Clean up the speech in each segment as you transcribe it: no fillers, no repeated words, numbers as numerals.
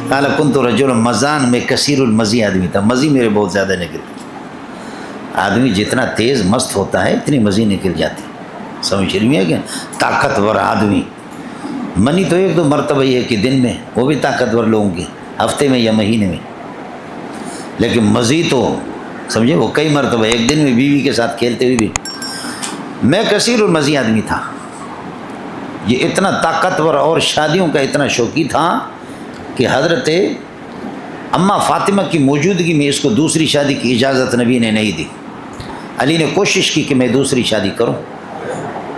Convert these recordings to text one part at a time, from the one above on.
قال كنت رجل مزان، میں کثیر المزی آدمی تھا، مزی میرے بہت زیادہ نکلتی. آدمی جتنا تیز مست ہوتا ہے اتنی مزی نکل جاتی. سمجھ رہی ہے کہ طاقتور آدمی منی تو ایک دو مرتبہ یہ کہ دن میں، وہ بھی طاقتور لوگوں کی ہفتے میں یا مہینے میں، لیکن مزی تو سمجھے وہ کئی مرتبہ ایک دن میں بیوی کے ساتھ کھیلتے ہوئے بھی. میں کثیر المزی آدمی تھا، یہ اتنا طاقتور اور شادیوں کا اتنا شوقی تھا کہ حضرت اماں فاطمہ کی موجودگی میں اس کو دوسری شادی کی اجازت نبی نے نہیں دی. علی نے کوشش کی کہ میں دوسری شادی کروں.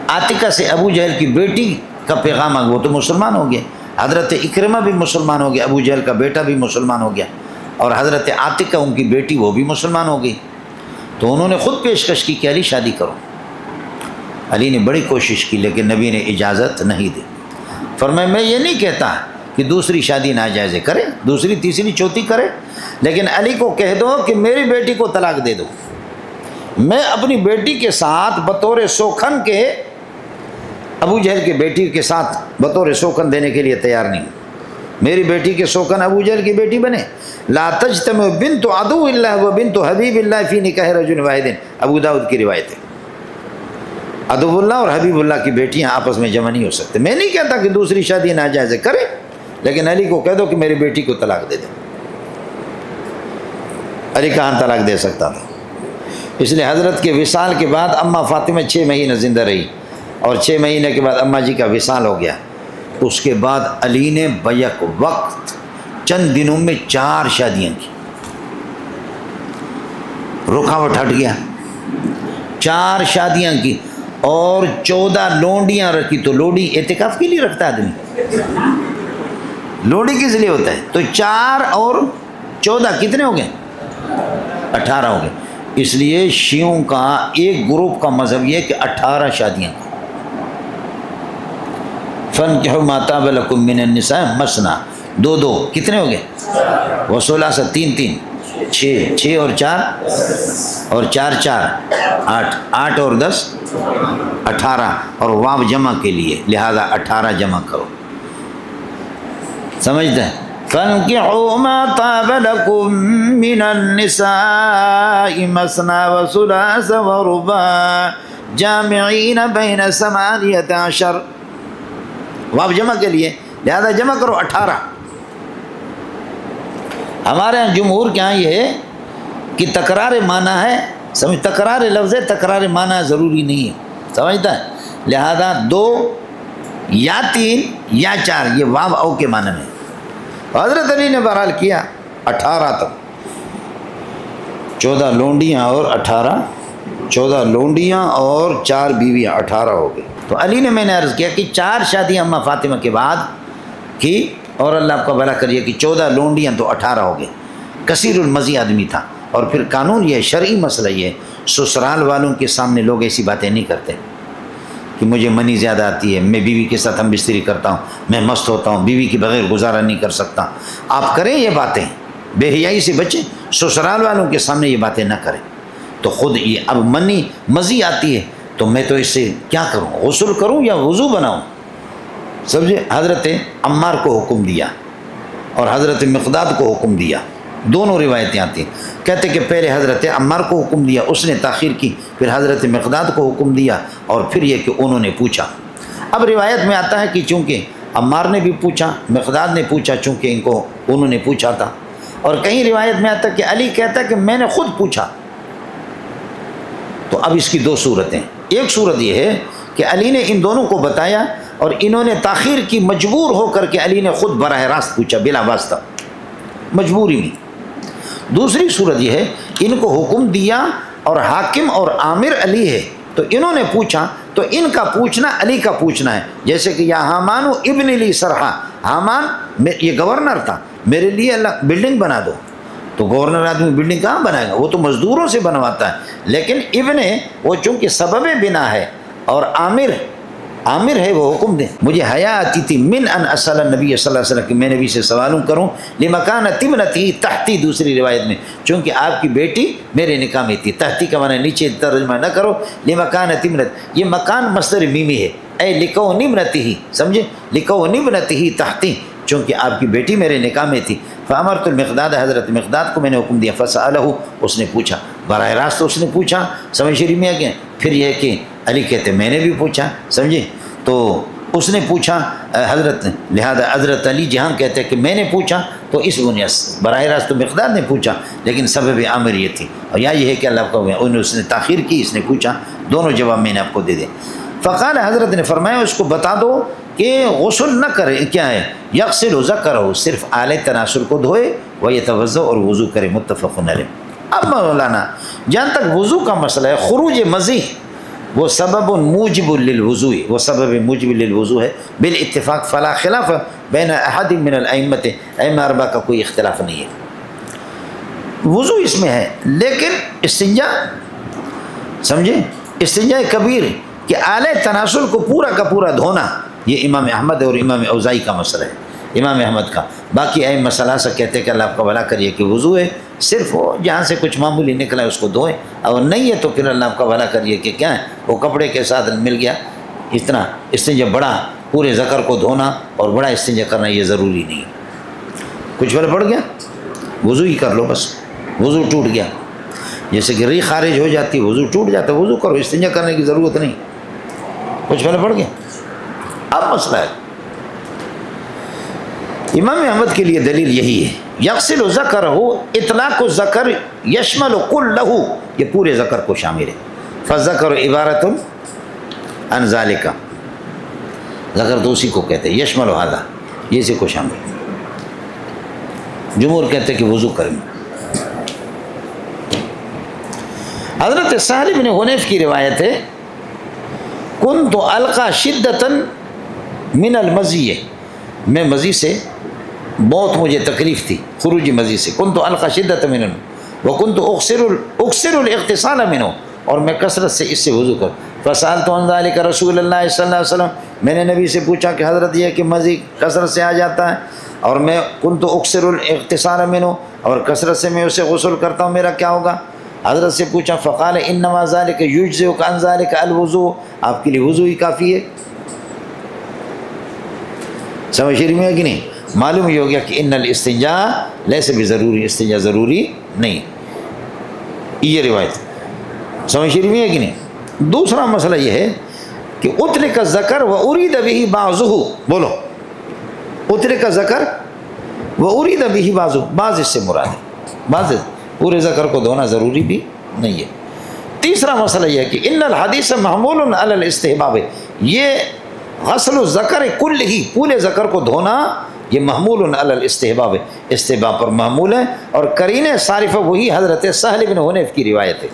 عاتقہ سے ابو جہل کی بیٹی کا پیغام آ گیا، وہ تو مسلمان ہو گیا. حضرت اکرمہ بھی مسلمان ہو گیا، ابو جہل کا بیٹا بھی مسلمان ہو گیا، اور حضرت عاتقہ ان کی بیٹی وہ بھی مسلمان ہو گئی. تو انہوں نے خود پیشکش کی کہ علی شادی کرو. علی نے بڑی کوشش کی لیکن نبی نے اجازت نہیں دی. فرمایا میں یہ نہیں کہتا کہ دوسری شادی ناجائز ہے، کرے دوسری تیسری چوتھی کرے، لیکن علی کو کہہ دو کہ میری بیٹی کو طلاق دے دو. میں اپنی بیٹی کے ساتھ بطور سوکھن کے ابو جہل کی بیٹی کے ساتھ بطور سوکھن دینے کے لیے تیار نہیں. میری بیٹی کے سوکھن ابو جہل کی بیٹی بنے. لا تجتمع بنت عدو اللہ و بنت حبیب اللہ فی نکاح رجل واحد، ابو داؤد کی روایت ہے. عدو اللہ اور حبیب اللہ کی بیٹیاں آپس میں جمع نہیں ہو سکتے. میں نہیں کہتا کہ دوسری شادی ناجائز ہے، کرے، لیکن علی کو کہہ دو کہ میری بیٹی کو طلاق دے دے. علی کہاں طلاق دے سکتا تھا؟ اس لیے حضرت کے وصال کے بعد اماں فاطمہ 6 مہینے زندہ رہی، اور 6 مہینے کے بعد اماں جی کا وصال ہو گیا. اس کے بعد علی نے بیک وقت چند دنوں میں 4 شادیاں کی. رکاوٹ ہٹ گیا، 4 شادیاں کی اور 14 لونڈیاں رکھی. تو لوڈی اعتکاف کے لیے رکھتا آدمی، لوڈی کس لیے ہوتا ہے؟ تو 4 اور 14 کتنے ہو گئے؟ 18 ہو گئے. اس لیے شیعوں کا ایک گروپ کا مذہب یہ ہے کہ 18 شادیاں. فَانْكِحُوا مَا طَابَ لَكُم مِّنَ النِّسَاءِ مَثْنَىٰ، 2 کتنے ہو گئے؟ وَثُلَاثَ 3 6 اور 4 اور 4 8 اور 10 18، اور واو جمع کے لیے لہذا 18 جمع کرو. سمجھتے ہیں؟ فَانْكِحُوا مَا طَابَ لَكُم مِّنَ النِّسَاءِ مَثْنَىٰ وَثُلَاثَ وَرُبَاعَ جَامِعِينَ بَيْنَ 18. واو جمع کے لیے لہذا جمع کرو 18. ہمارے یہاں جمہور کے یہاں یہ ہے کہ تکرار معنی ہے، سمجھ، تکرار لفظ ہے، تکرار معنی ضروری نہیں ہے، سمجھتا ہے؟ لہذا 2 یا 3 یا 4 یہ واو او کے معنی میں. حضرت علی نے بہرحال کیا 18 تک، 14 لونڈیاں اور 18، 14 لونڈیاں اور 4 بیویاں، 18 ہو گئی. تو علی نے، میں نے عرض کیا کہ 4 شادیاں اماں فاطمہ کے بعد کی، اور اللہ آپ کا بھلا کریے کہ 14 لونڈیاں تو 18 ہو گئے. کثیر المزی آدمی تھا. اور پھر قانون یہ شرعی مسئلہ یہ، سسرال والوں کے سامنے لوگ ایسی باتیں نہیں کرتے کہ مجھے منی زیادہ آتی ہے، میں بیوی کے ساتھ ہم بستری کرتا ہوں، میں مست ہوتا ہوں، بیوی کے بغیر گزارا نہیں کر سکتا. آپ کریں یہ باتیں، بے حیائی سے بچیں، سسرال والوں کے سامنے یہ باتیں نہ کریں. تو خود یہ اب منی مزی آتی ہے تو میں تو اس سے کیا کروں، غسل کروں یا وضو بناؤں؟ سمجھے؟ حضرت عمار کو حکم دیا اور حضرت مقداد کو حکم دیا. دونوں روایتیں آتی ہیں. کہتے کہ پہلے حضرت عمار کو حکم دیا، اس نے تاخیر کی، پھر حضرت مقداد کو حکم دیا، اور پھر یہ کہ انہوں نے پوچھا. اب روایت میں آتا ہے کہ چونکہ عمار نے بھی پوچھا، مقداد نے پوچھا، چونکہ ان کو انہوں نے پوچھا تھا. اور کہیں روایت میں آتا ہے کہ علی کہتا ہے کہ میں نے خود پوچھا. تو اب اس کی 2 صورتیں. ایک صورت یہ ہے کہ علی نے ان دونوں کو بتایا اور انہوں نے تاخیر کی، مجبور ہو کر کے علی نے خود براہ راست پوچھا بلا واسطہ، مجبوری میں. دوسری صورت یہ ہے ان کو حکم دیا اور حاکم اور عامر علی ہے تو انہوں نے پوچھا، تو ان کا پوچھنا علی کا پوچھنا ہے. جیسے کہ یا حامان ابن لی سرحا، حامان یہ گورنر تھا، میرے لیے اللہ بلڈنگ بنا دو. تو گورنر آدمی بلڈنگ کہاں بنائے گا، وہ تو مزدوروں سے بنواتا ہے. لیکن ابن وہ چونکہ سبب بنا ہے اور عامر ہے، وہ حکم دے. مجھے حیا آتی تھی من ان اسال النبی صلی اللہ علیہ وسلم کہ میں نبی سے سوالوں کروں، لمکانۃ ابنتی تحتی، دوسری روایت میں چونکہ آپ کی بیٹی میرے نکاح میں تھی. تحتی کا معنی نیچے ترجمہ نہ کرو، لمکانۃ ابنت، یہ مکان مصدر میمی ہے، اے لکون ابنتہ، سمجھے، لکون ابنتہ تحتی، چونکہ آپ کی بیٹی میرے نکاح میں تھی. فامرت المقداد، حضرت مقداد کو میں نے حکم دیا. فسألہ، اس نے پوچھا، براہ راست اس نے پوچھا. سمجھ شریف میں آ گیا. پھر یہ کہ علی کہتے میں نے بھی پوچھا، سمجھے. تو اس نے پوچھا حضرت، لہذا حضرت علی جہاں کہتے کہ میں نے پوچھا تو اس بنیاد براہ راست تو مقداد نے پوچھا، لیکن سبب عامر یہ تھی. اور یا یہ ہے کہ اللہ کو اس نے تاخیر کی، اس نے پوچھا. دونوں جواب میں نے آپ کو دے دیں. فقال، حضرت نے فرمایا اس کو بتا دو کہ غسل نہ کرے، کیا ہے، یغسل ذکرہ، صرف آلہ تناسل کو دھوئے، ویتوضا، اور وضو کرے. متفق علیہ. اب مولانا جہاں تک وضو کا مسئلہ ہے، خروج مزی وہ سبب موجب للوضوء، وہ سبب موجب للوضوء ہے بالاتفاق. فلا خلاف بین احد من الائمۃ، ائمہ اربعہ کا کوئی اختلاف نہیں ہے. وضو اس میں ہے، لیکن استنجا، سمجھے، استنجا کبیر کہ آلہ تناسل کو پورا کا پورا دھونا، یہ امام احمد اور امام اوزاعی کا مسئلہ ہے، امام احمد کا. باقی ائمہ ثلاثہ کہتے ہیں کہ اللہ آپ کا بھلا کریے کہ وضو ہے، صرف وہ جہاں سے کچھ معمولی نکلا ہے اس کو دھوئیں، اور نہیں ہے تو پھر اللہ آپ کا بھلا کریے کہ کیا ہے، وہ کپڑے کے ساتھ مل گیا. اتنا استنجا بڑا پورے ذکر کو دھونا اور بڑا استنجا کرنا یہ ضروری نہیں. کچھ فرق پڑ گیا، وضو ہی کر لو بس. وضو ٹوٹ گیا، جیسے کہ ری خارج ہو جاتی، وضو ٹوٹ جاتا ہے، وضو کرو، استنجا کرنے کی ضرورت نہیں. کچھ فرق پڑ گیا. اب مسئلہ ہے امام احمد کے لیے دلیل یہی ہے، یغسل ذکرہ، اطلاق الذکر یشمل کلہ، یہ پورے ذکر کو شامل ہے. فالذکر عبارت عن ذالک، ذکر تو اسی کو کہتے ہیں، یشمل ھذا، یہ اسی کو شامل ہے. جمہور کہتے ہیں کہ وضو کریں. حضرت سہل بن حنیف کی روایت ہے، کنت القی شدۃ من المزی، میں مزی سے بہت مجھے تکلیف تھی، خروج مزی سے. کنت القی شدۃ من وکنت اکثر الاغتسال منه، اور میں کثرت سے اس سے وضو کر. فسألت عن ذلك رسول اللہ صلی اللہ علیہ وسلم، میں نے نبی سے پوچھا کہ حضرت یہ کہ مزی کثرت سے آ جاتا ہے اور میں کنت اکثر الاغتسال منه، اور کثرت سے میں اسے غسل کرتا ہوں، میرا کیا ہوگا؟ حضرت سے پوچھا. فقال انما ذلك یجزئک عن ذلك الوضوء، آپ کے لیے وضو ہی کافی ہے. سمجھ شریف میں ہے کہ نہیں؟ معلوم یہ ہو گیا کہ ان الاستنجاء لیس بضروری، استنجا ضروری نہیں، یہ روایت. سمجھ شریف میں ہے کہ نہیں؟ دوسرا مسئلہ یہ ہے کہ اطلق الذکر وارید به بعضہ، بولو، اطلق الذکر وارید به بعضہ، بعض اس سے مراد ہے، بعض پورے ذکر کو دھونا ضروری بھی نہیں ہے. تیسرا مسئلہ یہ ہے کہ ان الحدیث محمول علی الاستحباب، یہ غسل الذکر کل ہی، پورے ذکر کو دھونا، یہ محمول علی الاستحباب، استحباب پر محمول ہے. اور قرینہ صارفہ وہی حضرت سہل بن حنیف کی روایت ہے.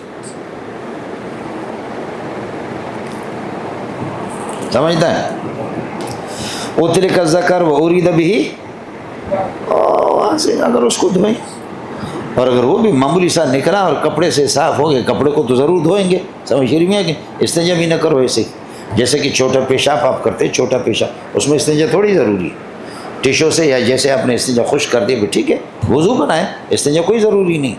سمجھتا ہے؟ اطلق الذکر وارید به، وہاں سے اگر اس کو دھوئیں، اور اگر وہ بھی معمولی سا نکلا اور کپڑے سے صاف ہو گئے، کپڑے کو تو ضرور دھوئیں گے. سمجھ شریف میں ہے کہ استنجا بھی نہ کرو ایسے، جیسے کہ چھوٹا پیشاب آپ کرتے، چھوٹا پیشاب، اس میں استنجا تھوڑی ضروری ہے. ٹیشو سے یا جیسے آپ نے استنجا خشک کر دیا، ٹھیک ہے، وضو بنائیں، استنجا کوئی ضروری نہیں.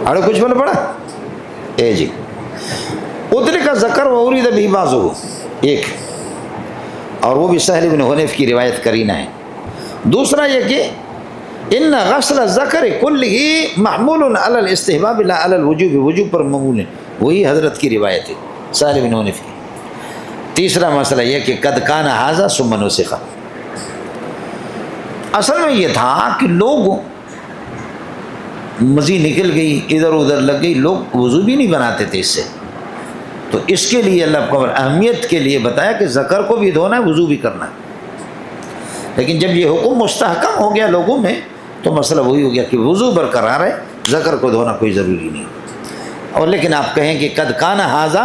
اڑے کچھ بولے پڑا اے جی. اطلق الذکر وارید به بعضہ، ایک، اور وہ بھی سہل بن حنیف کی روایت قرینہ ہے. دوسرا یہ کہ ان غسل الذکر کلہ محمول علی الاستحباب لا علی الوجوب، وجوب پر محمول ہے، وہی حضرت کی روایت ہے سہل بن حنیف کی. تیسرا مسئلہ یہ کہ قد کان ھذا ثم نسخ، اصل میں یہ تھا کہ لوگ مزی نکل گئی، ادھر ادھر لگ گئی، لوگ وضو بھی نہیں بناتے تھے اس سے. تو اس کے لیے اللہ کو اہمیت کے لیے بتایا کہ ذکر کو بھی دھونا ہے، وضو بھی کرنا ہے. لیکن جب یہ حکم مستحکم ہو گیا لوگوں میں تو مسئلہ وہی ہو گیا کہ وضو برقرار ہے، ذکر کو دھونا کوئی ضروری نہیں. اور لیکن آپ کہیں کہ قد کان ھذا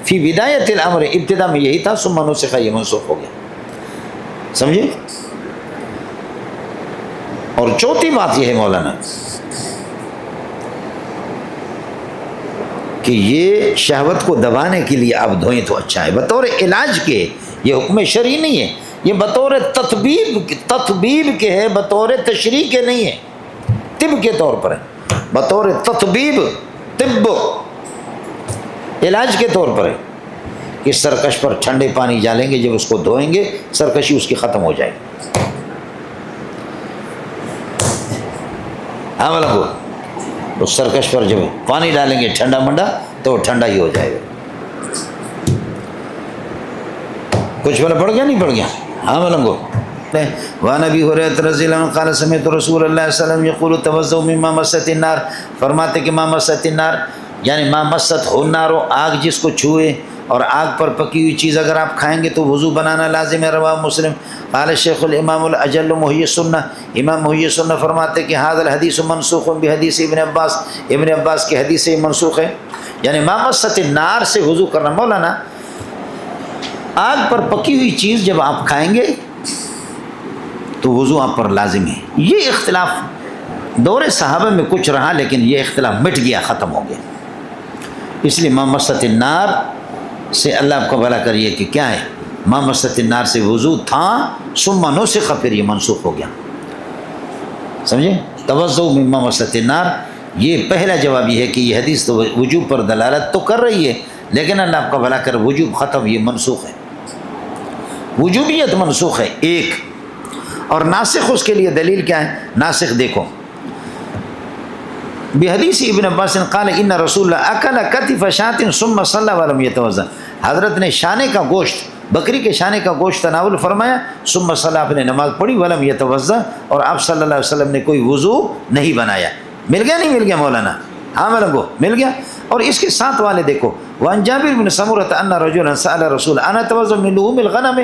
فی بدایت الامر، ابتدا میں یہی تھا، ثم نسخ، یہ منسوخ ہو گیا. سمجھے؟ اور چوتھی بات یہ ہے مولانا کہ یہ شہوت کو دبانے کے لیے آپ دھوئیں تو اچھا ہے، بطور علاج کے، یہ حکم شرعی نہیں ہے، یہ بطور تطبیب کے ہے، بطور تشریح کے نہیں ہے، طب کے طور پر ہے، بطور تطبیب، طب، علاج کے طور پر ہے کہ سرکش پر ٹھنڈے پانی ڈالیں گے، جب اس کو دھوئیں گے سرکشی اس کی ختم ہو جائے گی۔ ہاں بولو، اس سرکش پر جب پانی ڈالیں گے ٹھنڈا منڈا تو وہ ٹھنڈا ہی ہو جائے گا۔ کچھ بلا پڑ گیا نہیں پڑ گیا؟ ہاں بولو۔ وعن ابی ہریرہ رضی اللہ عنہ قال سمعت رسول اللہ صلی اللہ علیہ وسلم یقول توضؤ مما مست النار، فرماتے کہ ما مست النار یعنی ما مست ہو النار، آگ جس کو چھوئے اور آگ پر پکی ہوئی چیز اگر آپ کھائیں گے تو وضو بنانا لازم ہے، رواہ مسلم۔ قال شیخ الامام الاجل محی سنہ، امام محی سنہ فرماتے کہ ھذا الحدیث منسوخ بحدیث ابن عباس، ابن عباس کی حدیث سے منسوخ ہے، یعنی ما مست النار سے وضو کرنا۔ مولانا آگ پر پکی ہوئی چیز جب آپ کھائیں گے تو وضو آپ پر لازم ہے۔ یہ اختلاف دور صحابہ میں کچھ رہا، لیکن یہ اختلاف مٹ گیا، ختم ہو گیا۔ اس لیے ما مست النار سے اللہ آپ کو بھلا کریے کہ کیا ہے، ما مست النار سے وضو تھا، ثم نسخ، پھر یہ منسوخ ہو گیا، سمجھے؟ توضؤ مما مست النار، یہ پہلا جواب یہ ہے کہ یہ حدیث تو وجوب پر دلالت تو کر رہی ہے، لیکن اللہ آپ کو بھلا کر وجوب ختم، یہ منسوخ ہے، وجوبیت منسوخ ہے ایک، اور ناسخ اس کے لیے دلیل کیا ہے؟ ناسخ دیکھو، بحدیث ابن عباس قال ان رسول اللہ اکل کتف شاۃ ثم صلی ولم یتوضا، حضرت نے شانے کا گوشت، بکری کے شانے کا گوشت تناول فرمایا، ثم صلی، آپ نے نماز پڑھی، ولم یتوضا، اور آپ صلی اللہ علیہ وسلم نے کوئی وضو نہیں بنایا۔ مل گیا نہیں مل گیا مولانا؟ ہاں ملنگو مل گیا۔ اور اس کے ساتھ والے دیکھو، وعن جابر بن سمورۃ ان رجلا سأل رسول انا اتوضا من لحوم الغنم،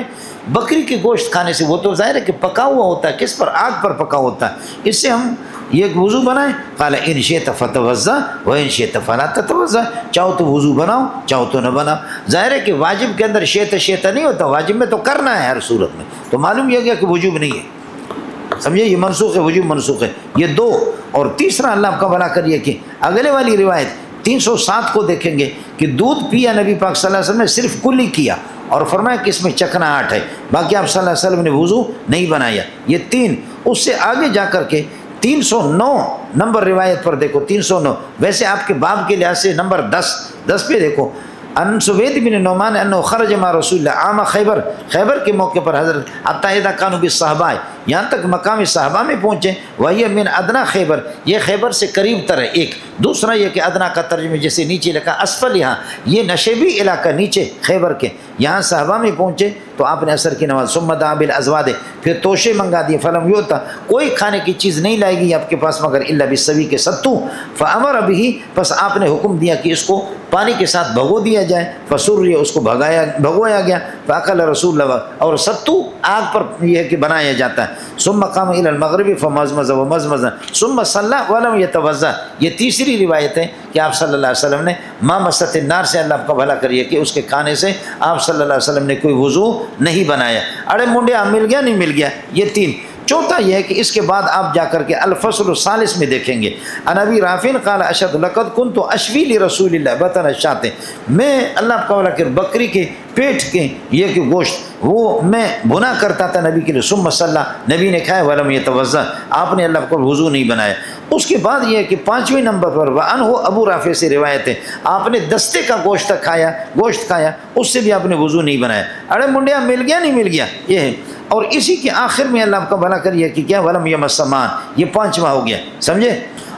بکری کے گوشت کھانے سے، وہ تو ظاہر ہے کہ پکا ہوا ہوتا ہے، کس پر؟ آگ پر پکا ہوتا ہے، اس سے ہم یہ وضو بنائیں؟ قال ان شئت فتوضا وان شئت فلا تتوضا، چاہو تو وضو بناؤ چاہو تو نہ بناؤ۔ ظاہر ہے کہ واجب کے اندر شیت نہیں ہوتا، واجب میں تو کرنا ہے ہر صورت میں، تو معلوم یہ گیا کہ وجوب نہیں ہے، سمجھے؟ یہ منسوخ ہے، وجوب منسوخ ہے، یہ دو۔ اور تیسرا اللہ آپ کا بھلا کریے کہ اگلے والی روایت 307 کو دیکھیں گے کہ دودھ پیا نبی پاک صلی اللہ علیہ وسلم نے صرف کلی کیا، اور فرمایا کہ اس میں چکناہٹ ہے، باقی آپ صلی اللہ علیہ وسلم نے وضو نہیں بنایا۔ یہ تین، اس سے آگے جا کر کے 309 نمبر روایت پر دیکھو، 309، ویسے آپ کے باب کے لحاظ سے نمبر 10 پہ دیکھو، ان سوید بن نعمان انه خرج مع رسول اللہ عام خیبر، خیبر کے موقع پر حضرت حتی اذا كانوا بالصحابہ، یہاں تک مقام صحابہ میں پہنچے، وہی من ادنا خیبر، یہ خیبر سے قریب تر ہے ایک، دوسرا یہ کہ ادنا کا ترجمہ جیسے نیچے لکھا اسفل، یہاں یہ نشیبی علاقہ نیچے خیبر کے، یہاں صحابہ میں پہنچے تو آپ نے عصر کی نماز، ثم دعا بالازواد، پھر توشے منگا دیے، فلم یوتا، کوئی کھانے کی چیز نہیں لائے گی آپ کے پاس مگر الا بالسوی کے ستو، فامر به، پس آپ نے حکم دیا کہ اس کو پانی کے ساتھ بھگو دیا جائے، فسری، اس کو بھگویا گیا، فاکل رسول اللہ، اور ستو آگ پر یہ ہے کہ بنایا جاتا ہے، ثم قام الى المغرب فمزمز ومزمز ثم صلى ولم يتوضا، یہ تیسری روایت ہے کہ آپ صلی اللہ علیہ وسلم نے ما مست النار سے، اللہ آپ کا بھلا کریے کہ اس کے کھانے سے آپ صلی اللہ علیہ وسلم نے کوئی وضو نہیں بنایا۔ اڑے منڈیا مل گیا نہیں مل گیا؟ یہ تین۔ چوتھا یہ ہے کہ اس کے بعد آپ جا کر کے الفصل الثالث میں دیکھیں گے، ان ابی رافع قال اشهد لقد كنت اشوی لرسول اللہ بطن الشاۃ، میں اللہ کا کر بکری کے پیٹ کے یہ کہ گوشت وہ میں بنا کرتا تھا نبی کے لیے، ثم صلی، نبی نے کھایا، ولم یتوضا، آپ نے اللہ کو وضو نہیں بنایا۔ اس کے بعد یہ ہے کہ 5ویں نمبر پر وعنہ ابو رافع سے روایت ہے، آپ نے دستے کا گوشت کھایا، اس سے بھی آپ نے وضو نہیں بنایا۔ اڑے منڈیا مل گیا نہیں مل گیا؟ یہ ہے۔ اور اسی کے آخر میں اللہ آپ کا بھلا کریے کہ کیا، ولم یمس مان، یہ 5واں ہو گیا، سمجھے؟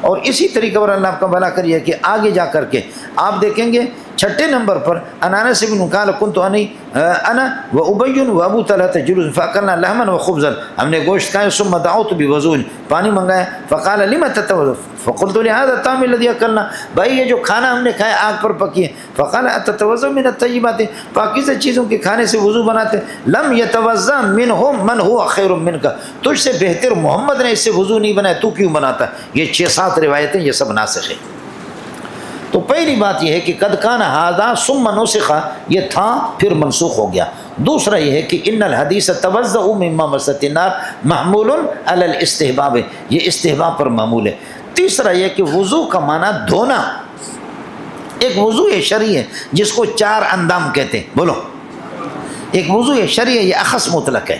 اور اسی طریقے پر اللہ آپ کا بھلا کریے کہ آگے جا کر کے آپ دیکھیں گے 6 نمبر پر، انس بن قال كنت انا وابي وابو طلحه جلوس فاكلنا لحما وخبزا، ہم نے گوشت کھایا، ثم دعوت بوضوء، پانی منگایا، فقال لما تتوضا، فقلت لهذا الطعام الذي اكلنا، بھائی یہ جو کھانا ہم نے کھایا آگ پر پکی ہے، فقال اتتوضا من الطيبات، پاکیزہ چیزوں کے کھانے سے وضو بناتے، لم يتوضا منهم من هو خير منك، تجھ سے بہتر محمد نے اس سے وضو نہیں بنایا، تو کیوں بناتا؟ یہ 6-7 روایتیں یہ سب ناسخ ہیں۔ تو پہلی بات یہ ہے کہ قد کان ھذا ثم نسخ، یہ تھا پھر منسوخ ہو گیا۔ دوسرا یہ ہے کہ ان الحدیث توضؤ مما مست النار محمول علی الاستحباب، یہ استحباب پر معمول ہے۔ تیسرا یہ کہ وضو کا معنی دھونا، ایک وضو شرعی ہے جس کو 4 اندام کہتے ہیں، بولو، ایک وضو شرعی ہے، یہ اخص مطلق ہے،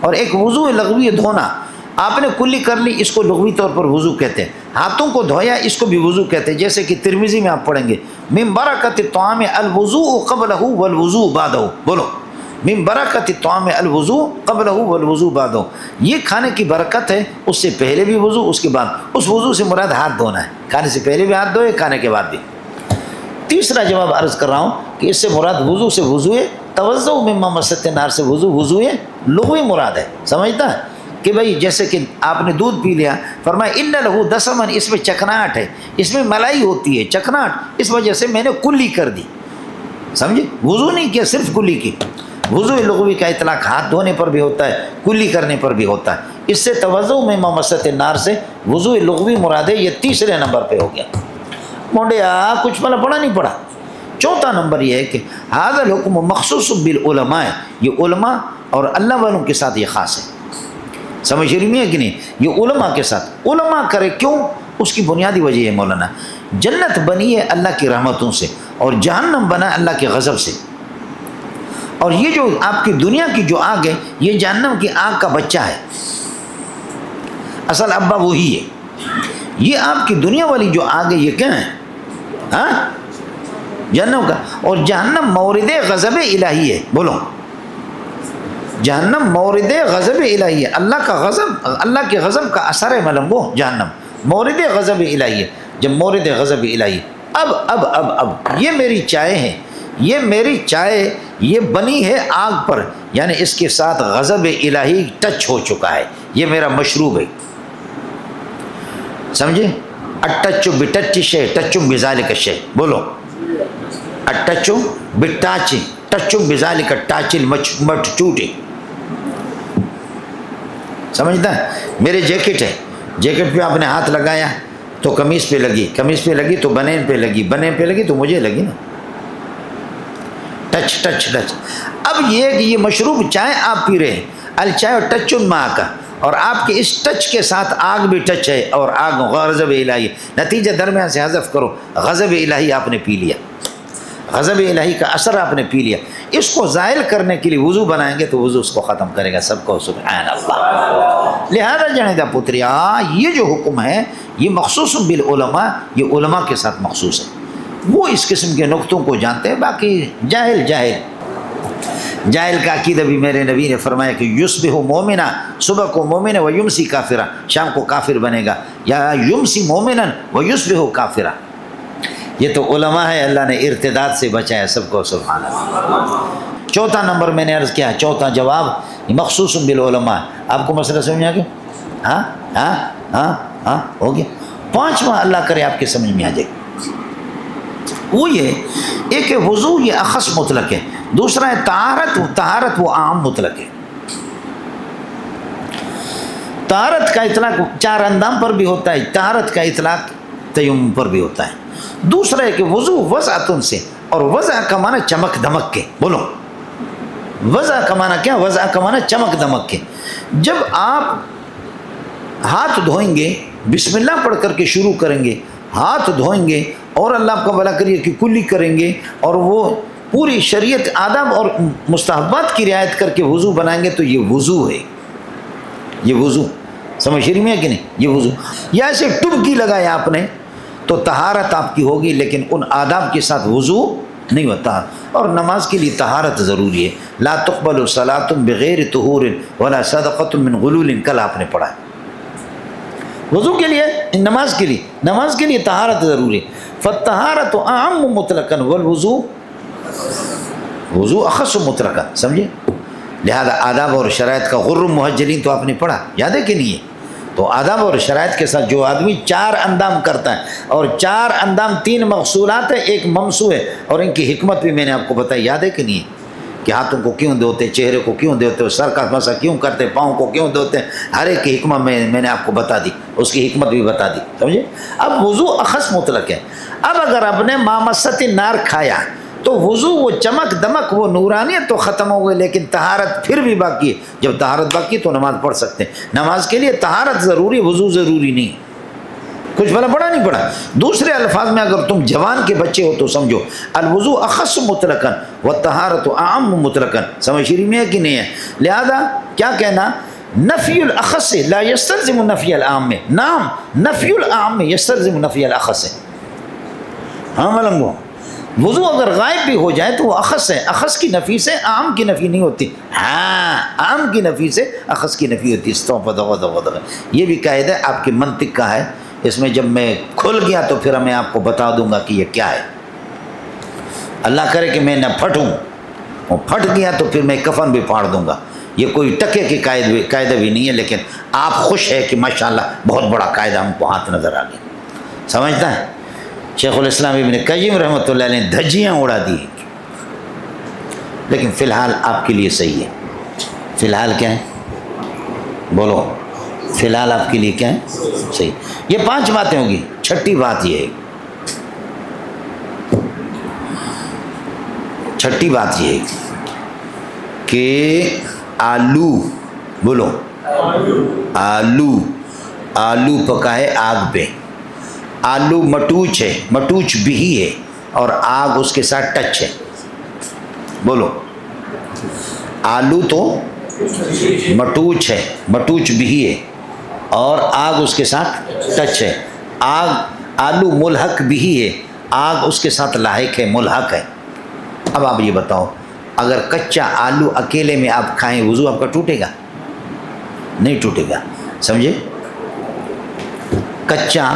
اور ایک وضو لغوی دھونا، آپ نے کلی کر لی، اس کو لغوی طور پر وضو کہتے ہیں. ہاتھوں کو دھویا، اس کو بھی وضو کہتے ہیں. جیسے کہ ترمذی میں آپ پڑھیں گے من برکت الطعام الوضوء قبلہ والوضوء بعدہ. بولو من برکت الطعام الوضوء قبلہ والوضوء بعدہ. یہ کھانے کی برکت ہے، اس سے پہلے بھی وضو، اس کے بعد. اس وضو سے مراد ہاتھ دھونا ہے، کھانے سے پہلے بھی ہاتھ دھوئے، کھانے کے بعد بھی. تیسرا جواب عرض کر رہا ہوں کہ اس سے مراد وضو سے وضو توضؤ مما مست النار سے وضو لغوی مراد ہے. سمجھتا ہے کہ بھائی جیسے کہ آپ نے دودھ پی لیا، فرمایا ان لہو دسمن، اس میں چکناہٹ ہے، اس میں ملائی ہوتی ہے، چکناہٹ، اس وجہ سے میں نے کلی کر دی. سمجھے؟ وضو نہیں کیا، صرف کلی کی. وضو لغوی کا اطلاق ہاتھ دھونے پر بھی ہوتا ہے، کلی کرنے پر بھی ہوتا ہے. اس سے توضؤ مما مست النار سے وضو لغوی مراد ہے. یہ تیسرے نمبر پہ ہو گیا. مونڈیا کچھ مطلب پڑھا نہیں پڑھا. چوتھا نمبر یہ ہے کہ ھذا الحکم مخصوص بالعلماء، یہ علماء اور اللہ والوں کے ساتھ یہ خاص ہے. سمجھ رہی ہے کہ نہیں؟ یہ علماء کے ساتھ. علماء کرے کیوں؟ اس کی بنیادی وجہ ہے مولانا، جنت بنی ہے اللہ کی رحمتوں سے اور جہنم بنا اللہ کے غضب سے. اور یہ جو آپ کی دنیا کی جو آگ ہے، یہ جہنم کی آگ کا بچہ ہے. اصل ابا وہی ہے. یہ آپ کی دنیا والی جو آگ ہے، یہ کیا ہے؟ ہاں، جہنم کا. اور جہنم مورد غضب الہی ہے. بولو، جہنم مورد غضب الہی ہے. اللہ کا غضب، اللہ کے غضب کا اثر ہے ملنگو. جہنم مورد غضب الہی ہے. جب مورد غضب الہی، اب یہ میری چائے ہے، یہ میری چائے یہ بنی ہے آگ پر، یعنی اس کے ساتھ غضب الہی ٹچ ہو چکا ہے. یہ میرا مشروب ہے. سمجھے؟ اٹچو بٹچ شے ٹچم بذالک شے. بولو، اٹچو بٹاچی ٹچم بذالک ٹاچل مٹ چوٹے. سمجھتا ہے؟ میرے جیکٹ ہے، جیکٹ پہ آپ نے ہاتھ لگایا تو قمیص پہ لگی، قمیص پہ لگی تو بنین پہ لگی، بنین پہ لگی تو مجھے لگی نا. Touch touch touch. اب یہ کہ یہ مشروب چائے آپ پی رہے ہیں، الچائے ٹچن ماں کا، اور آپ کے اس ٹچ کے ساتھ آگ بھی ٹچ ہے، اور آگ غضب الہی. نتیجہ درمیان سے حذف کرو، غضب الہی آپ نے پی لیا، غضب الہی کا اثر آپ نے پی لیا. اس کو زائل کرنے کے لیے وضو بنائیں گے تو وضو اس کو ختم کرے گا. سب کو سبحان اللہ. لہذا جنے دا پتریا، یہ جو حکم ہے یہ مخصوص بالعلماء، یہ علماء کے ساتھ مخصوص ہے. وہ اس قسم کے نقطوں کو جانتے ہیں. باقی جاہل کا عقیدہ بھی میرے نبی نے فرمایا کہ یصبح مومنا، صبح کو مومن و یمسی کافرا، شام کو کافر بنے گا، یا یمسی مومنا و یصبح کافرا. یہ تو علماء ہے، اللہ نے ارتداد سے بچایا. سب کو سبحان اللہ. چوتھا نمبر میں نے عرض کیا، چوتھا جواب مخصوص بالعلماء. آپ کو مسئلہ سمجھ آ گیا؟ ہاں ہو گیا. پانچواں اللہ کرے آپ کے سمجھ میں آ جائے. وہ یہ ایک وضو، یہ اخص مطلق ہے. دوسرا ہے طہارت، طہارت وہ عام مطلق ہے. طہارت کا اطلاق چار اندام پر بھی ہوتا ہے، طہارت کا اطلاق تیمم پر بھی ہوتا ہے. دوسرا ہے کہ وضو وضعتن سے، اور وضع کا معنی چمک دمک کے. بولو، وضع کا معنی کیا؟ وضع کا معنی چمک دمک کے. جب آپ ہاتھ دھوئیں گے، بسم اللہ پڑھ کر کے شروع کریں گے، ہاتھ دھوئیں گے اور اللہ آپ کا بھلا کریے کہ کلی کریں گے، اور وہ پوری شریعت آداب اور مستحبات کی رعایت کر کے وضو بنائیں گے، تو یہ وضو ہے. یہ وضو سمجھ رہی ہے کہ نہیں؟ یہ وضو. یا ایسے ٹبکی لگایا آپ نے تو طہارت آپ کی ہوگی، لیکن ان آداب کے ساتھ وضو نہیں ہوتا. اور نماز کے لیے طہارت ضروری ہے. لا تقبل صلاۃ بغیر طہور ولا صدقۃ من غلول. کل آپ نے پڑھا ہے. وضو کے لیے، نماز کے لیے طہارت ضروری ہے. فالطہارت اعم مطلقاً والوضو وضو اخص مطلقاً. سمجھے؟ لہذا آداب اور شرائط کا غر محجلین تو آپ نے پڑھا، یاد ہے کہ نہیں ہے؟ تو آداب اور شرائط کے ساتھ جو آدمی چار اندام کرتا ہے، اور چار اندام تین مغسولات ہے، ایک ممسو ہے، اور ان کی حکمت بھی میں نے آپ کو بتائی. یاد ہے کہ نہیں ہے؟ کہ ہاتھوں کو کیوں دھوتے، چہرے کو کیوں دھوتے، سر کا مسا کیوں کرتے، پاؤں کو کیوں دھوتے، ہر ایک کی حکمت میں نے آپ کو بتا دی، اس کی حکمت بھی بتا دی. سمجھے؟ اب وضو اخص مطلق ہے. اب اگر آپ نے مامست نار کھایا تو وضو وہ چمک دمک وہ نورانیت تو ختم ہو گئی، لیکن طہارت پھر بھی باقی ہے. جب طہارت باقی تو نماز پڑھ سکتے ہیں. نماز کے لیے طہارت ضروری، وضو ضروری نہیں. کچھ بھلا پڑھا نہیں پڑھا؟ دوسرے الفاظ میں اگر تم جوان کے بچے ہو تو سمجھو، الوضو اخص مطلقاً والطہارت اعم مطلقاً. سمجھ رہی میں ہے کہ نہیں ہے؟ لہذا کیا کہنا نفی الاخص لا یستلزم نفی العام میں، نام نفی العام میں یستلزم نفی الاخص ہے۔ ہاں ملنگو، وضو اگر غائب بھی ہو جائے تو وہ اخص ہے، اخص کی نفی سے عام کی نفی نہیں ہوتی، ہاں عام کی نفی سے اخص کی نفی ہوتی ہے۔ یہ بھی قاعدہ آپ کے منطق کا ہے، اس میں جب میں کھل گیا تو پھر میں آپ کو بتا دوں گا کہ یہ کیا ہے۔ اللہ کرے کہ میں نہ پھٹوں، وہ پھٹ گیا تو پھر میں کفن بھی پھاڑ دوں گا۔ یہ کوئی ٹکے کے قاعدہ بھی نہیں ہے، لیکن آپ خوش ہے کہ ماشاءاللہ بہت بڑا قاعدہ ہم کو ہاتھ نظر آ گیا، سمجھتا ہے؟ شیخ الاسلام ابن قیم رحمۃ اللہ علیہ نے دھجیاں اڑا دی، لیکن فی الحال آپ کے لیے صحیح ہے۔ فی الحال کیا ہے؟ بولو، فی الحال آپ کے لیے کیا ہے؟ صحیح۔ یہ 5 باتیں ہوگی، چھٹی بات یہ ہے، چھٹی بات یہ ہے کہ آلو، بولو آلو، آلو پکائے آگ پہ، آلو مٹوچ ہے، مٹوچ بھی ہے، اور آگ اس کے ساتھ ٹچ ہے، بولو آلو تو مٹوچ ہے، مٹوچ بھی ہے، اور آگ اس کے ساتھ ٹچ ہے، آگ آلو ملحق بھی ہے، آگ اس کے ساتھ لاحق ہے، ملحق ہے۔ اب آپ یہ بتاؤ، اگر کچا آلو اکیلے میں آپ کھائیں وضو آپ کا ٹوٹے گا؟ نہیں ٹوٹے گا، سمجھے؟ کچا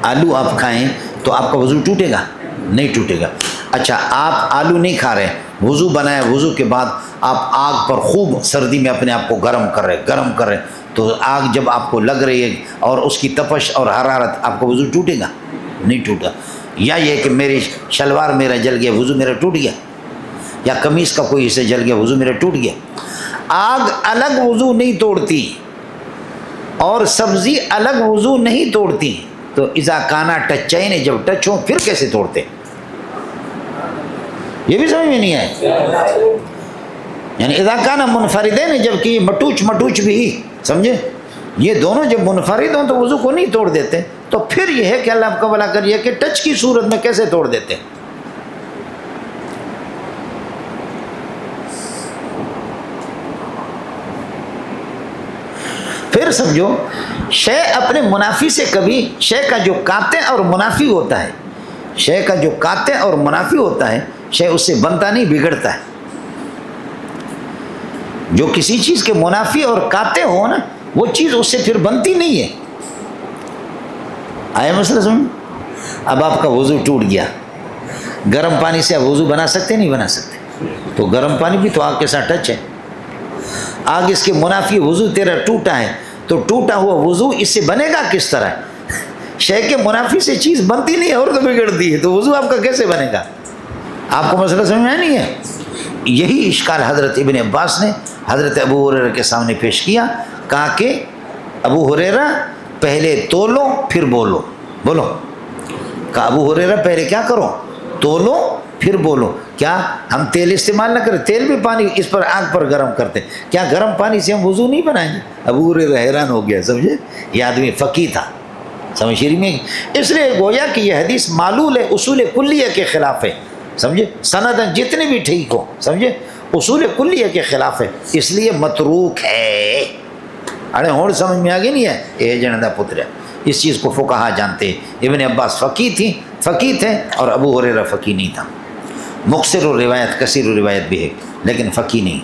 آلو آپ کھائیں تو آپ کا وضو ٹوٹے گا؟ نہیں ٹوٹے گا۔ اچھا، آپ آلو نہیں کھا رہے، وضو بنایا، وضو کے بعد آپ آگ پر خوب سردی میں اپنے آپ کو گرم کر رہے، تو آگ جب آپ کو لگ رہی ہے اور اس کی تپش اور حرارت، آپ کا وضو ٹوٹے گا؟ نہیں ٹوٹا۔ یا یہ کہ میری شلوار میرا جل گیا، وضو میرا ٹوٹ گیا، یا قمیص کا کوئی حصہ جل گیا، وضو میرا ٹوٹ گیا۔ آگ الگ وضو نہیں توڑتی اور سبزی الگ وضو نہیں توڑتی، تو اذا کانا ٹچین، جب ٹچ ہو پھر کیسے توڑتے؟ یہ بھی سمجھ میں نہیں ہے، یعنی اذا کانا منفردین، جب کہ مٹوچ بھی، سمجھے؟ یہ دونوں جب منفرد ہوں تو وضو کو نہیں توڑ دیتے، تو پھر یہ ہے کہ اللہ آپ کا بھلا کریے کہ ٹچ کی صورت میں کیسے توڑ دیتے؟ پھر سمجھو، شے اپنے منافی سے کبھی، شے کا جو قاطع اور منافی ہوتا ہے، شے کا جو قاطع اور منافی ہوتا ہے، شے اس سے بنتا نہیں، بگڑتا ہے۔ جو کسی چیز کے منافی اور قاطع ہو نا، وہ چیز اس سے پھر بنتی نہیں ہے۔ آیا مسئلہ سمجھ؟ اب آپ کا وضو ٹوٹ گیا، گرم پانی سے آپ وضو بنا سکتے نہیں بنا سکتے؟ تو گرم پانی بھی تو آگ کے ساتھ ٹچ ہے، آگ اس کے منافی، وضو تیرا ٹوٹا ہے، تو ٹوٹا ہوا وضو اس سے بنے گا کس طرح؟ شے کے منافی سے چیز بنتی نہیں ہے اور تو بگڑتی ہے، تو وضو آپ کا کیسے بنے گا؟ آپ کو مسئلہ سمجھ میں نہیں ہے؟ یہی اشکال حضرت ابن عباس نے حضرت ابو ہریرہ کے سامنے پیش کیا، کہا کہ ابو ہریرہ پہلے تولو پھر بولو، بولو، کہا ابو ہریرہ پہلے کیا کرو؟ تولو پھر بولو۔ کیا ہم تیل استعمال نہ کریں؟ تیل بھی پانی اس پر، آگ پر گرم کرتے، کیا گرم پانی سے ہم وضو نہیں بنائیں گے؟ ابو ہریرہ حیران ہو گیا، سمجھے؟ یہ آدمی فقیہ تھا، سمجھ شریف میں، اس لیے گویا کہ یہ حدیث معلول ہے، اصول کلیہ کے خلاف ہے، سمجھے؟ سندن جتنے بھی ٹھیک ہو، سمجھے؟ اصول کلیہ کے خلاف ہے، اس لیے متروک ہے۔ ارے ہون سمجھ میں آگے نہیں ہے؟ اے جنہ پتر، اس چیز کو فقہا جانتے ہیں۔ ابن عباس فقیہ تھے اور ابو ہریرہ فقیہ نہیں تھا، مقصر الروایت، کثیر الروایت بھی ہے، لیکن فقیہ نہیں۔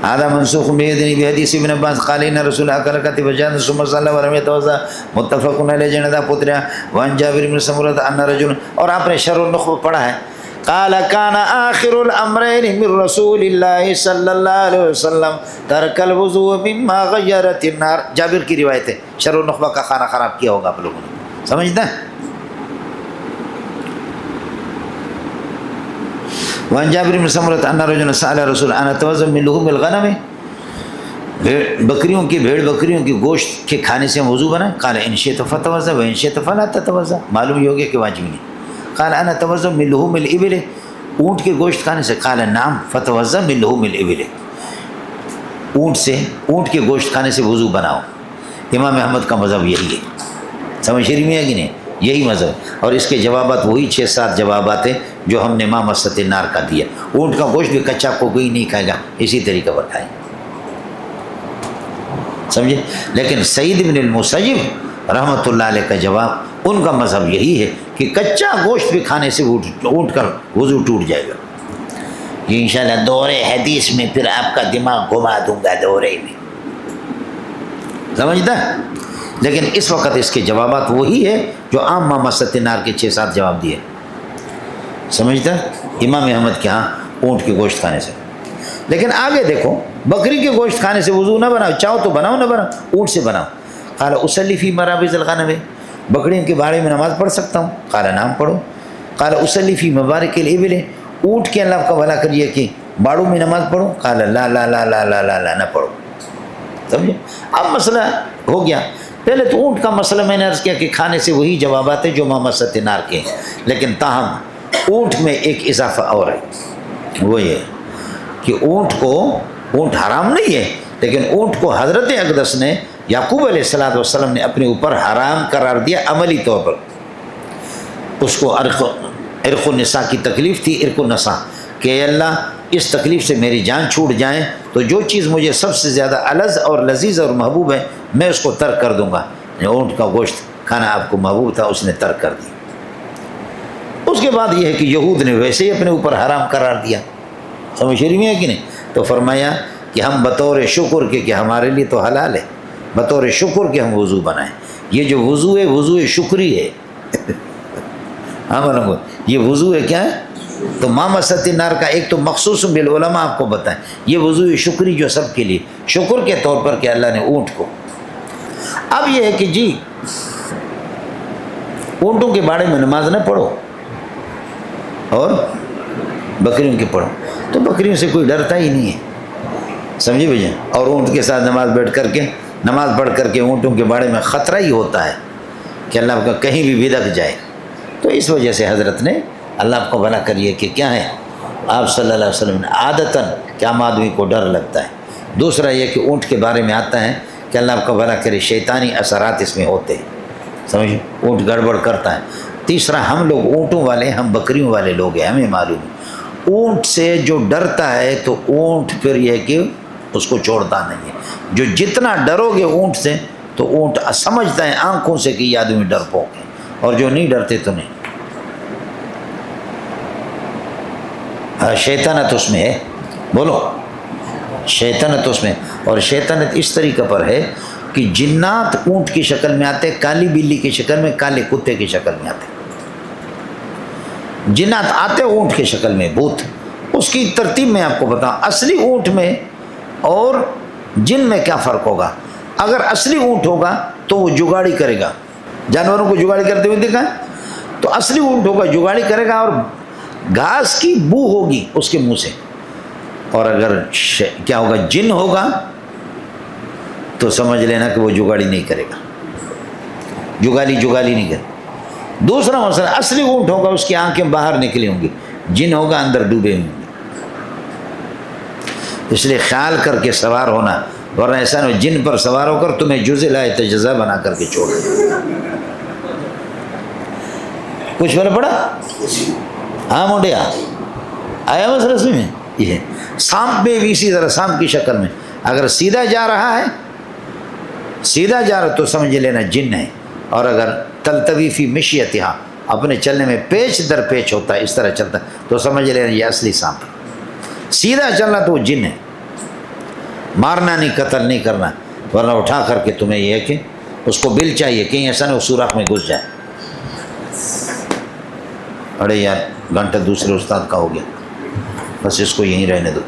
هذا منسوخ بحدیث ابن عباس قال ان رسول اللہ صلی اللہ علیہ وسلم ثم صلى ولم يتوضا، متفق علیہ جنہ پتر۔ وان جابر بن سمرہ ان رجل، اور آپ نے شرح النخبہ پڑھا ہے، قال كان آخر الامرين من رسول اللہ صلی اللہ علیہ وسلم ترک الوضوء مما غیرت النار، جابر کی روایت ہے، شرح النخبہ کا خانہ خراب کیا ہوگا آپ لوگوں نے، سمجھتا ہے؟ وان جابر بن سمرہ ان رجلا سأل رسول ان اتوضا من لحوم الغنم، بکریوں کی، بھیڑ بکریوں کی گوشت کے کھانے سے ہم وضو بنائیں؟ قال ان شئت فتوضا وان شئت فلا تتوضا، معلوم یہ ہو گیا کہ واجب نہیں۔ قال انا اتوضا من لحوم الابل، اونٹ کے گوشت کھانے سے؟ قال نعم فتوضا من لحوم الابل، اونٹ کے گوشت کھانے سے وضو بناؤ۔ امام احمد کا مذہب یہی ہے، سمجھ شریف میں ہے کہ نہیں؟ یہی مذہب، اور اس کے جوابات وہی 6-7 جوابات ہیں جو ہم نے ما مست النار کا دیا۔ اونٹ کا گوشت بھی کچا کو کوئی نہیں کھائے گا، اسی طریقہ بتائیں۔ سمجھے. لیکن سعید بن المسیب رحمۃ اللہ علیہ کا جواب، ان کا مذہب یہی ہے کہ کچا گوشت بھی کھانے سے اٹھ کر وضو ٹوٹ جائے گا. یہ انشاءاللہ دورے حدیث میں پھر آپ کا دماغ گھما دوں گا دورے میں، سمجھتا ہے. لیکن اس وقت اس کے جوابات وہی ہے جو عام مامست نار کے 6-7 جواب دیے، سمجھتا ہے. امام احمد کے ہاں اونٹ کے گوشت کھانے سے. لیکن آگے دیکھو، بکری کے گوشت کھانے سے وضو نہ بناؤ، چاہو تو بناؤ نہ بناؤ، اونٹ سے بناؤ. قال اصلی فی مرابض الغنم، بکریوں کے باڑے میں نماز پڑھ سکتا ہوں؟ قال نام پڑھو. قال اصلی فی مبارک الابل، اونٹ کے اللہ کا بھلا کریے کہ باڑوں میں نماز پڑھو؟ قال لا لا لا لا لا لا لا نہ پڑھو. سمجھے. اب مسئلہ ہو گیا. پہلے تو اونٹ کا مسئلہ میں نے عرض کیا کہ کھانے سے وہی جوابات ہیں جو مامست نار کے ہیں، لیکن تاہم اونٹ میں ایک اضافہ اور ہے، وہ یہ کہ اونٹ حرام نہیں ہے، لیکن اونٹ کو حضرت اقدس نے، یعقوب علیہ السلام نے اپنے اوپر حرام قرار دیا عملی طور پر. اس کو عرق النساء کی تکلیف تھی، عرق النساء، کہ اے اللہ اس تکلیف سے میری جان چھوٹ جائیں تو جو چیز مجھے سب سے زیادہ الذ اور لذیذ اور محبوب ہے میں اس کو ترک کر دوں گا. اونٹ کا گوشت کھانا آپ کو محبوب تھا، اس نے ترک کر دیا. اس کے بعد یہ ہے کہ یہود نے ویسے ہی اپنے اوپر حرام قرار دیا، سمجھ شریف میں ہے کہ نہیں. تو فرمایا کہ ہم بطور شکر کے کہ ہمارے لیے تو حلال ہے، بطور شکر کے ہم وضو بنائیں. یہ جو وضو ہے وضو شکری ہے. ہاں بولو، یہ وضو ہے کیا ہے؟ تو مامست نار کا ایک تو مخصوص بالعلماء آپ کو بتائیں، یہ وضو شکری جو سب کے لیے شکر کے طور پر کہ اللہ نے اونٹ کو. اب یہ ہے کہ جی اونٹوں کے باڑے میں نماز نہ پڑھو اور بکریوں کی پڑھو، تو بکریوں سے کوئی ڈرتا ہی نہیں ہے، سمجھے بھائی. اور اونٹ کے ساتھ نماز پڑھ کر کے اونٹوں کے باڑے میں خطرہ ہی ہوتا ہے کہ اللہ کا کہیں بھی بدک جائے. تو اس وجہ سے حضرت نے، اللہ آپ کو بھلا کریے کہ کیا ہے، آپ صلی اللہ علیہ وسلم نے عادتاً کہ عام آدمی کو ڈر لگتا ہے. دوسرا یہ کہ اونٹ کے بارے میں آتا ہے کہ اللہ آپ کو بھلا کرے شیطانی اثرات اس میں ہوتے ہیں، سمجھے، اونٹ گڑبڑ کرتا ہے. تیسرا ہم لوگ اونٹوں والے، ہم بکریوں والے لوگ ہیں، ہمیں معلوم ہے اونٹ سے جو ڈرتا ہے تو اونٹ پھر یہ کہ اس کو چھوڑتا نہیں ہے. جو جتنا ڈرو گے اونٹ سے تو اونٹ سمجھتا ہے آنکھوں سے کہ یہ آدمی ڈرپوک ہے، اور جو نہیں ڈرتے تو نہیں. شیطنت اس میں ہے، بولو شیطنت اس میں. اور شیطنت اس طریقہ پر ہے کہ جنات اونٹ کی شکل میں آتے، کالی بلی کی شکل میں، کالے کتے کی شکل میں آتے. جنات آتے اونٹ کی شکل میں، بھوت. اس کی ترتیب میں آپ کو بتاؤں، اصلی اونٹ میں اور جن میں کیا فرق ہوگا. اگر اصلی اونٹ ہوگا تو وہ جگاڑی کرے گا، جانوروں کو جگاڑی کرتے ہوئے دیکھا، تو اصلی اونٹ ہوگا جگاڑی کرے گا اور گھاس کی بو ہوگی اس کے منہ سے. اور اگر کیا ہوگا، جن ہوگا تو سمجھ لینا کہ وہ جگاڑی نہیں کرے گا، جگالی نہیں کرے. دوسرا مسئلہ، اصلی اونٹ ہوگا اس کی آنکھیں باہر نکلی ہوں گی، جن ہوگا اندر ڈوبے ہوں گے. اس لیے خیال کر کے سوار ہونا، ورنہ ایسا نہ جن پر سوار ہو کر تمہیں جزء لا تجزا بنا کر کے چھوڑ دے. کچھ فرق پڑا؟ ہاں موڈیا آیا مسئلہ اس میں. یہ سانپ میں بھی اسی طرح، سانپ کی شکل میں اگر سیدھا جا رہا تو سمجھ لینا جن ہے. اور اگر تلتوی فی مشیتہا، اپنے چلنے میں پیچ در پیچ ہوتا ہے، اس طرح چلتا ہے، تو سمجھ لینا یہ اصلی سانپ ہے. سیدھا چلنا تو وہ جن ہے. مارنا نہیں، قتل نہیں کرنا، ورنہ اٹھا کر کے تمہیں یہ ہے کہ اس کو بل چاہیے کہیں ایسا نہ وہ سوراخ میں گھس جائے. ارے یار گھنٹہ دوسرے استاد کا ہو گیا، بس اس کو یہیں رہنے دو.